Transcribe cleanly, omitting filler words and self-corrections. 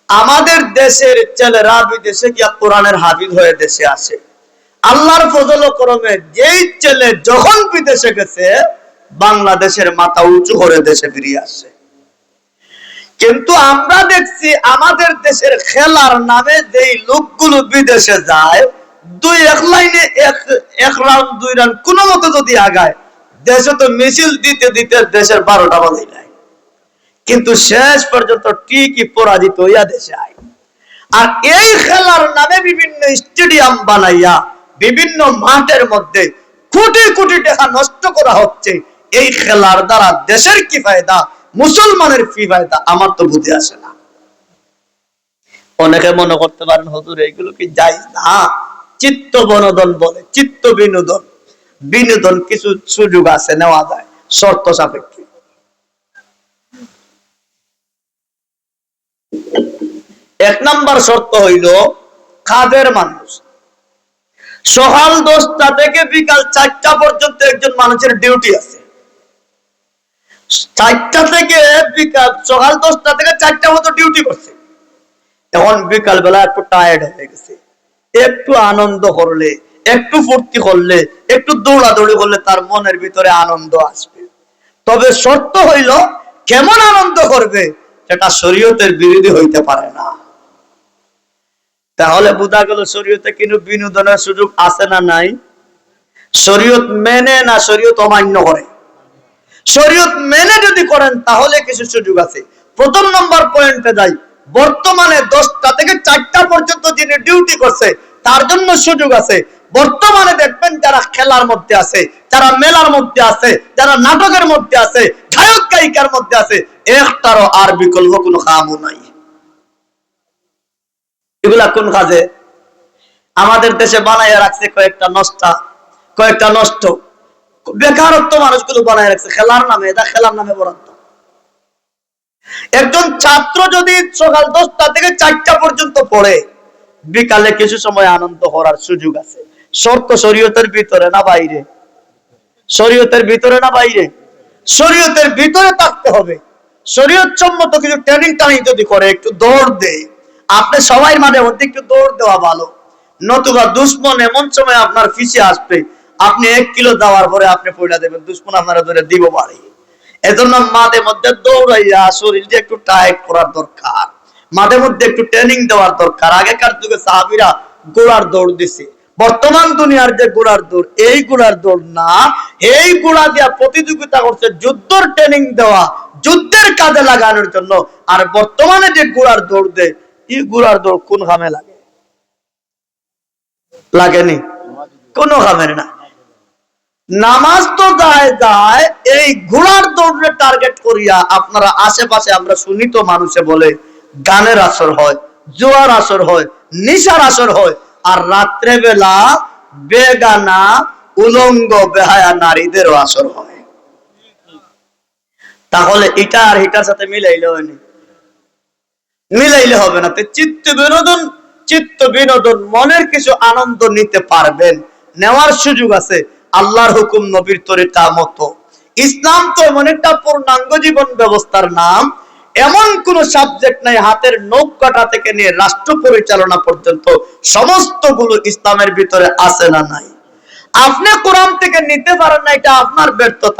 আমাদের দেশের ছেলেরা বিদেশে গিয়া কোরআনের হাফিজ হয়ে দেশে আসে। আল্লাহর ফজল ও করমে যেই ছেলে যখন বিদেশে গেছে বাংলাদেশের মাথা উঁচু করে দেশে ফিরিয়ে আসে। কিন্তু আমরা দেখছি আমাদের দেশের খেলার নামে যেই লোকগুলো বিদেশে যায়, দুই এক লাইনে এক রাউন্ড দুই রাউন্ড কোনো মতো যদি আগায়, দেশে তো মিছিল দিতে দিতে দেশের 12টা বাজে যায়, কিন্তু শেষ পর্যন্ত ঠিকই পরাজিত হইয়া দেশে আয়। আর এই খেলার নামে বিভিন্ন স্টেডিয়াম বানাইয়া বিভিন্ন মাঠের মধ্যে কোটি কোটি টাকা নষ্ট করা হচ্ছে। এই খেলার দ্বারা দেশের কি ফায়দা, মুসলমানের কি ফায়দা, আমার তো বুঝে আসে না। অনেকে মনে করতে পারেন হুজুর এগুলো কি জায়েজ না, চিত্ত বিনোদন বলে, চিত্ত বিনোদন, বিনোদন কিছু সুযোগ আছে, নেওয়া যায় শর্ত সাপেক্ষে। এক নাম্বার শর্ত হইল কাজের মানুষ। সকাল 10টা থেকে বিকাল 4টা পর্যন্ত একজন মানুষের ডিউটি আছে। 4টা থেকে বিকাল, সকাল 10টা থেকে 4টা মতো ডিউটি করছে। এখন বিকাল বেলা একটু টায়ার্ড হয়ে গেছে, একটু আনন্দ করলে, একটু ফুর্তি করলে, একটু দৌড়াদৌড়ি করলে তার মনের ভিতরে আনন্দ আসবে। তবে শর্ত হইল কেমন আনন্দ করবে সেটা শরীয়তের বিরোধী হইতে পারে না। তাহলে বোঝা গেল শরীয়তে কিন্তু বিনোদনের সুযোগ আছে না নাই? শরীয়ত মেনে না শরীয়ত অমান্য করে? শরীয়ত মেনে যদি করেন তাহলে কিছু সুযোগ আছে। প্রথম নম্বর পয়েন্টে যাই, বর্তমানে 10টা থেকে 4টা পর্যন্ত যিনি ডিউটি করছে তার জন্য সুযোগ আছে। বর্তমানে দেখবেন যারা খেলার মধ্যে আছে, যারা মেলার মধ্যে আছে, যারা নাটকের মধ্যে আছে, গায়ক গায়িকার মধ্যে আছে, একটারও আর বিকল্প কোনো কামও নাই। এগুলা কোন কাজে? আমাদের দেশে বানাইয়া রাখছে কয়েকটা নষ্ট বেকারত্ব মানুষগুলো বানায় রাখছে খেলার নামে। এটা খেলার নামে বরাদ্দ। একজন ছাত্র যদি সকাল 10টা থেকে 4টা পর্যন্ত পড়ে, বিকালে কিছু সময় আনন্দ করার সুযোগ আছে। শর্ত শরীয়তের ভিতরে না বাইরে? শরীয়তের ভিতরে না বাইরে? শরীয়তের ভিতরে থাকতে হবে। শরীয়ত সম্মত কিছু ট্রেনিং টাইম যদি করে, একটু দৌড় দেয়, আপনি সবাই মাঝে মধ্যে একটু দৌড় দেওয়া ভালো। নতুবা দুশ্মন এমন সময় আপনার পিছিয়ে আসবে, আপনি 1 কিলো দেওয়ার পরে আপনি পয়লা দেবেন, দুশ্মন আপনারা ধরে দিব বাড়ি। এজন্য মাঝে মধ্যে দৌড়াইয়া শরীরটা একটু টাইট করার দরকার, মাঝে মধ্যে একটু ট্রেনিং দেওয়ার দরকার। আগেকার যুগে সাহাবীরা ঘোড়ার দৌড় দিছে। বর্তমান দুনিয়ার যে ঘোড়ার দৌড়, এই ঘোড়ার দৌড় না, এই ঘোড়া দিয়া প্রতিযোগিতা করছে যুদ্ধের ট্রেনিং দেওয়া, যুদ্ধের কাজে লাগানোর জন্য। আর বর্তমানে যে ঘোড়ার দৌড় দেয়, এই ঘোড়ার দৌড় কোন কামে লাগে? লাগেনি, কোন কামের না। নামাজ তো যায়, এই ঘোড়ার দৌড়ে টার্গেট করিয়া আপনারা আশেপাশে আমরা শুনি তো মানুষে বলে গানের আসর হয়, জুয়ার আসর হয়, নিশার আসর হয়, আর রাত্রে বেলা বেগানা উলঙ্গ বেহায়া নারীদেরও আসর হয়। তাহলে এটা আর এটার সাথে মিলাইলে হবে না। চিত্ত বিনোদন মনের কিছু আনন্দ নিতে পারবেন, নেওয়ার সুযোগ আছে আল্লাহর হুকুম নবীর তরিকা মতো। ইসলাম তো এমন একটা পূর্ণাঙ্গ জীবন ব্যবস্থার নাম, এমন কোন সাবজেক্ট নাই হাতের নখ কাটা থেকে নিয়ে রাষ্ট্র পরিচালনা পর্যন্ত সমস্ত গুলো ইসলামের ভিতরে আছে না নাই? আপনি কোরআন থেকে নিতে পারেন না, এটা আপনার ব্যর্থতা।